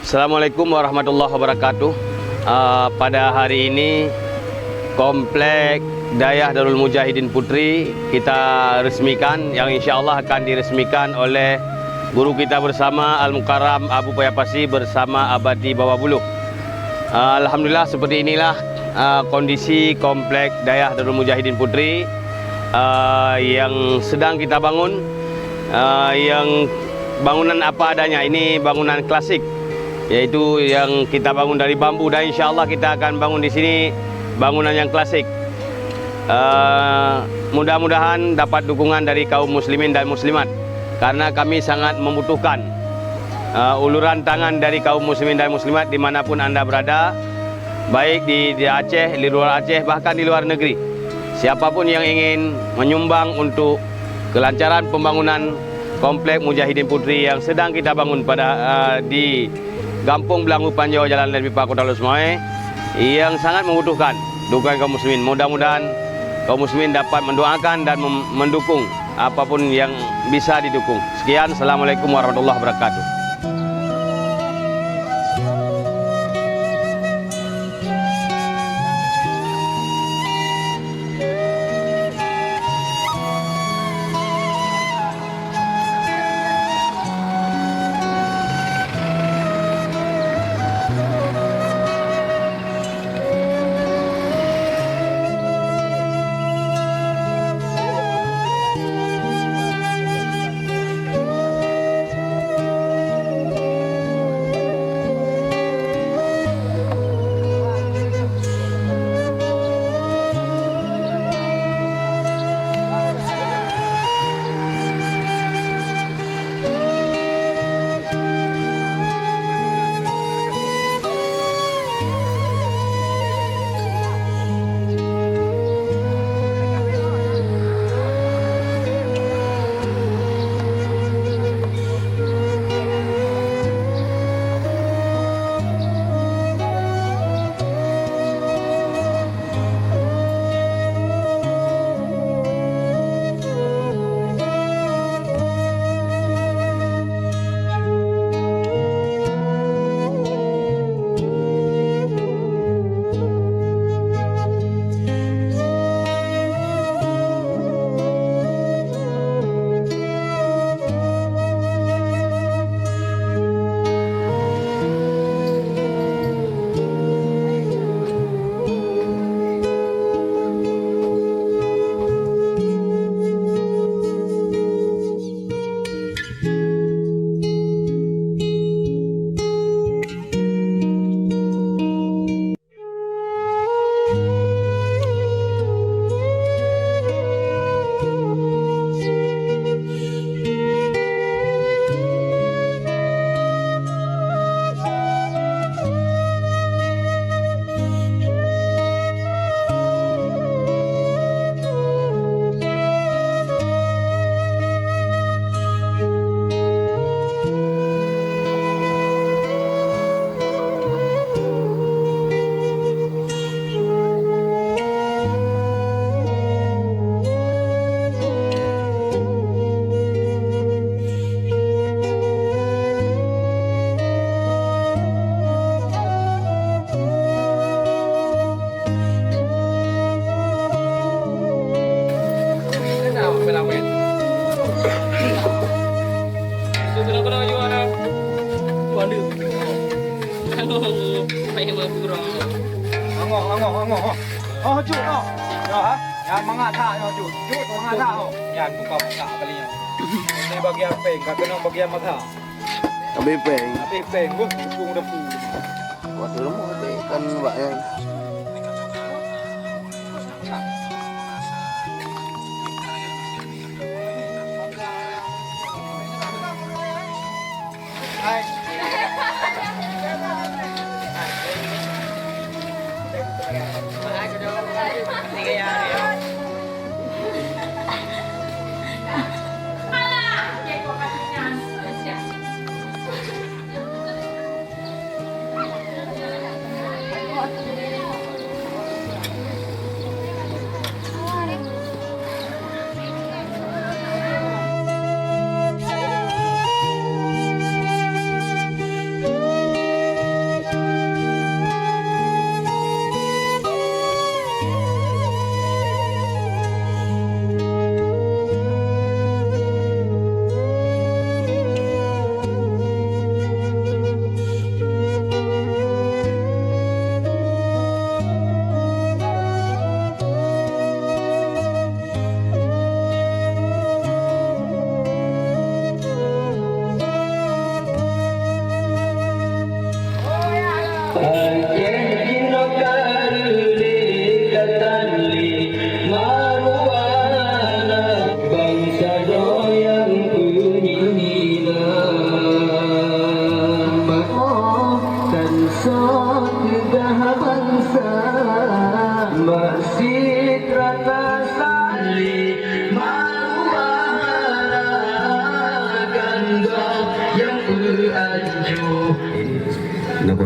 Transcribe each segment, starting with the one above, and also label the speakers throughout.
Speaker 1: Assalamualaikum warahmatullahi wabarakatuh. Pada hari ini Komplek Dayah Darul Mujahidin Putri kita resmikan, yang insya-Allah akan diresmikan oleh guru kita bersama Al-Mukarram Abu Payapasi bersama Abadi Bawah Buluh. Alhamdulillah, seperti inilah kondisi Komplek Dayah Darul Mujahidin Putri yang sedang kita bangun. Yang bangunan apa adanya, ini bangunan klasik, yaitu yang kita bangun dari bambu, dan insya Allah kita akan bangun di sini bangunan yang klasik. Mudah-mudahan dapat dukungan dari kaum muslimin dan muslimat, karena kami sangat membutuhkan uluran tangan dari kaum muslimin dan muslimat dimanapun Anda berada, baik di Aceh, di luar Aceh, bahkan di luar negeri. Siapapun yang ingin menyumbang untuk kelancaran pembangunan Komplek Mujahidin Putri yang sedang kita bangun di Kampung Belanggu Panjau, Jalan Len Pipa, Kota Lusmoe, yang sangat membutuhkan dukungan kaum muslimin. Mudah-mudahan kaum muslimin dapat mendoakan dan mendukung apapun yang bisa didukung. Sekian, Assalamualaikum warahmatullahi wabarakatuh.
Speaker 2: Ini bagian peng, kena bagian mata.
Speaker 3: Habis peng.
Speaker 2: Habis peng, dukung depu.
Speaker 3: Waduh, mau kan mbak ya.
Speaker 2: Hai.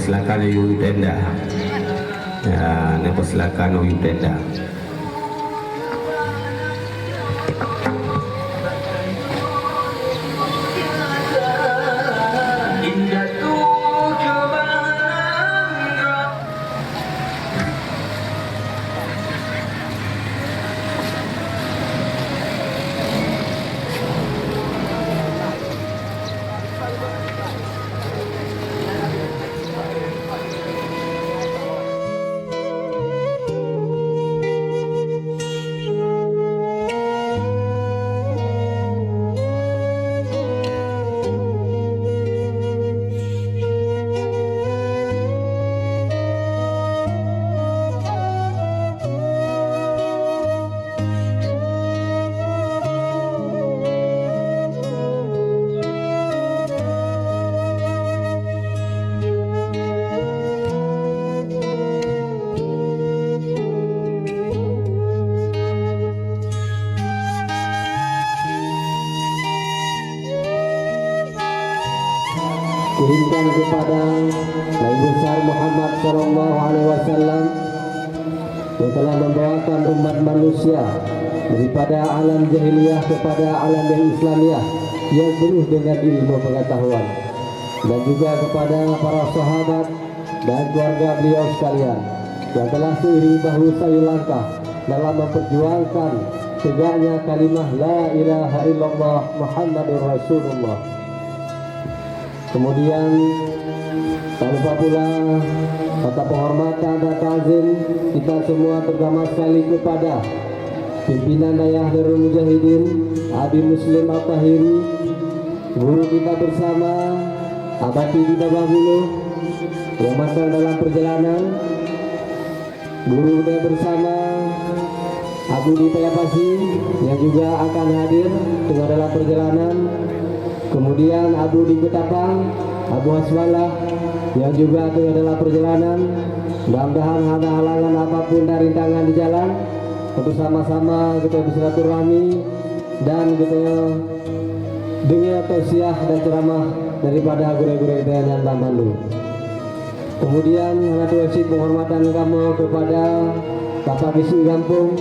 Speaker 1: Silakan Uyu Tenda. Ya, silakan Uyu Tenda.
Speaker 4: Kirimkan kepada Nabi besar Muhammad Sallallahu Alaihi Wasallam yang telah membawakan umat manusia daripada alam jahiliyah kepada alam yang Islamiyah yang penuh dengan ilmu pengetahuan, dan juga kepada para sahabat dan keluarga beliau sekalian yang telah seiring bahu sayu langkah dalam memperjuangkan tegaknya kalimah La ilaha illallah Muhammadur Rasulullah. Kemudian tak lupa pula kata penghormatan dan ta'zim kita semua terutama sekali kepada pimpinan Ayah Darul Mujahidin Abi Muslim Al-Tahiri, guru kita bersama Abati di Babahulu yang masih dalam perjalanan, guru kita bersama Abu di Payapasi yang juga akan hadir tengah dalam perjalanan. Kemudian Abu di Ketapang, Abu Hasbalah yang juga tengah dalam perjalanan. Mudah-mudahan ada halangan apapun dari rintangan di jalan, untuk sama-sama kita bersilaturahmi dan kita dengar tausiah dan ceramah daripada guru-guru kita yang Bandung. Kemudian hanya wasit penghormatan kamu kepada Bapak Bisu Gampung,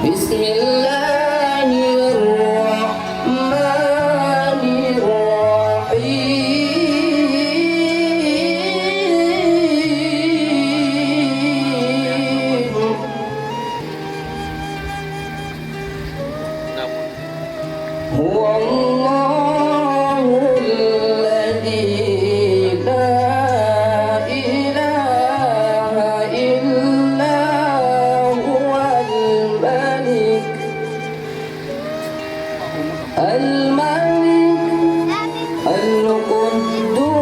Speaker 4: Bismillahirrahmanirrahim. Huwallahu alladzi la ilaha illa huwal malik al-Quddus.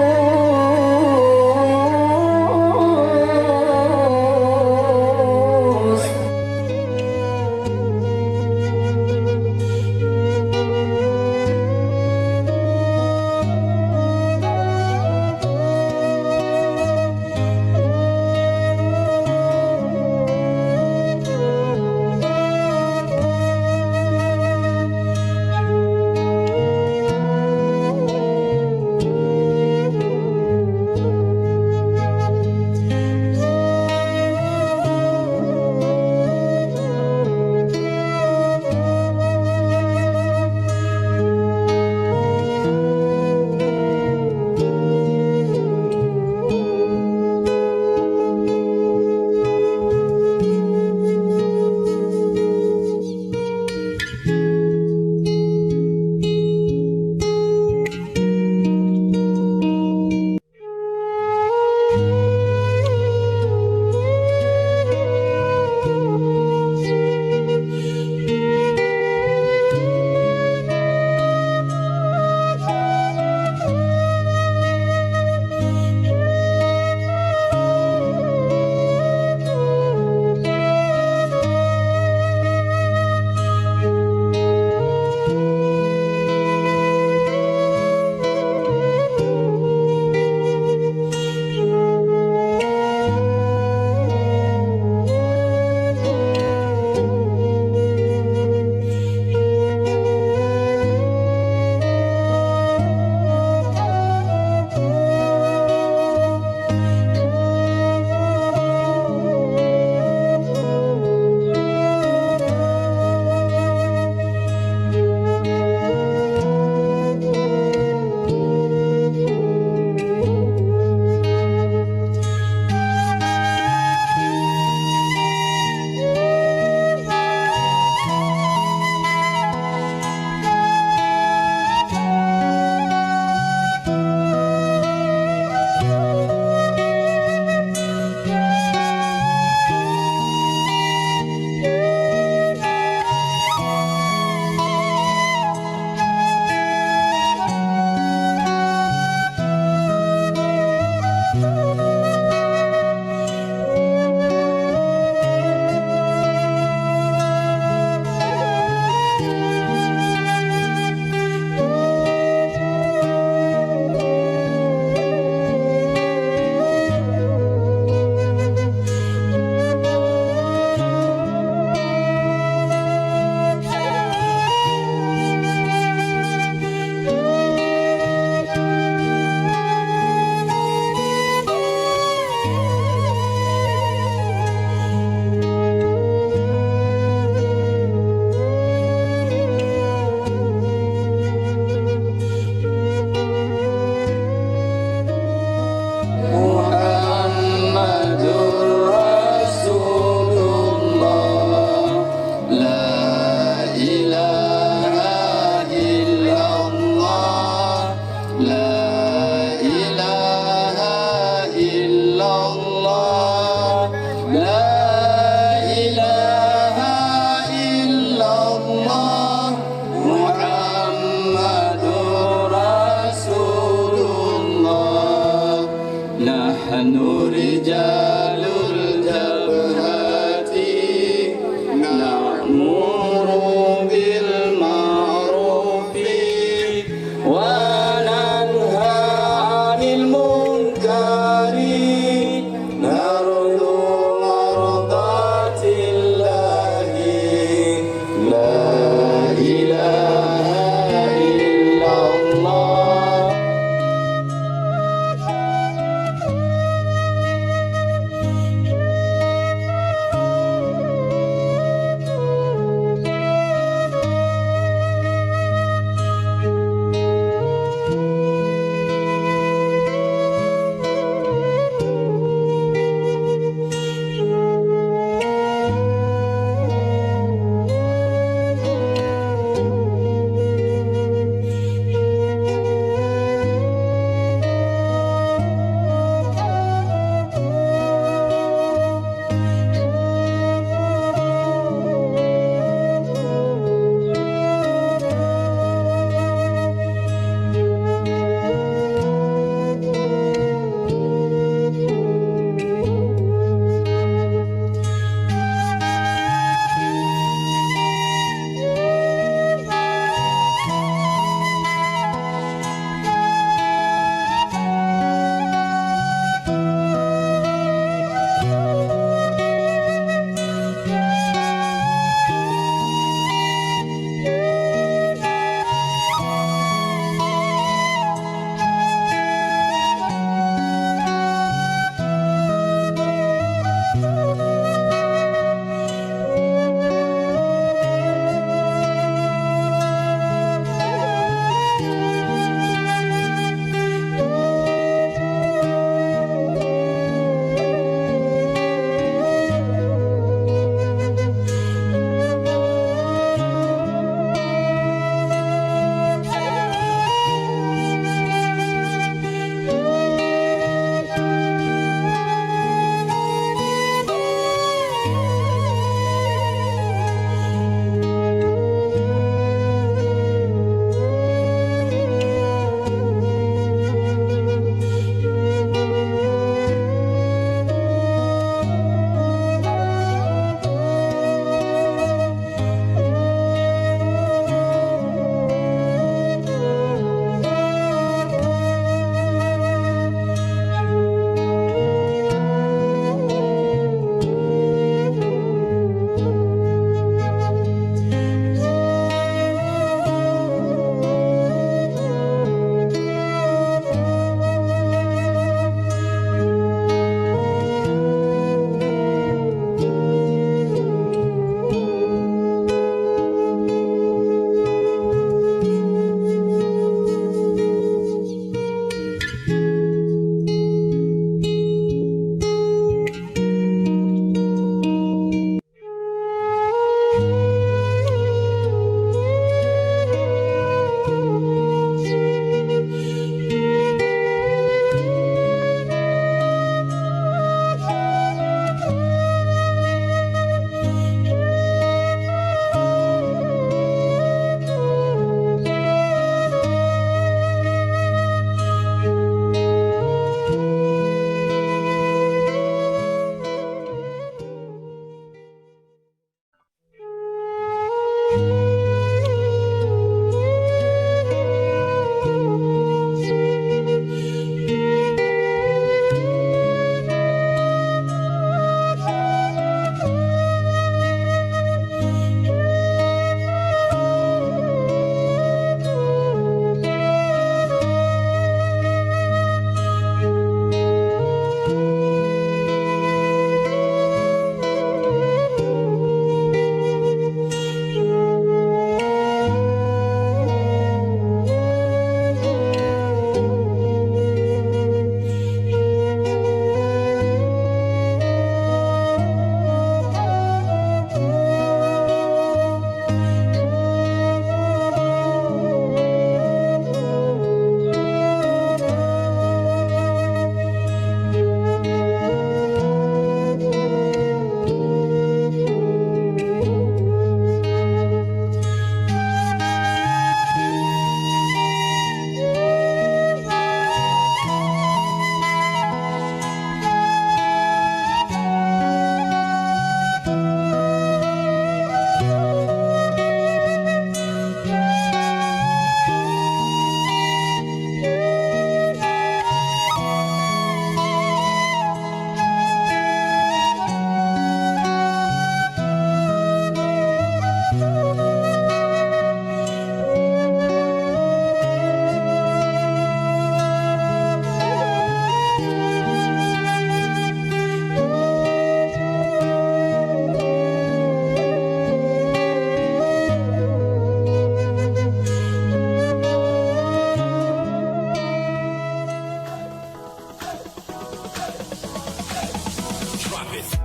Speaker 5: habis.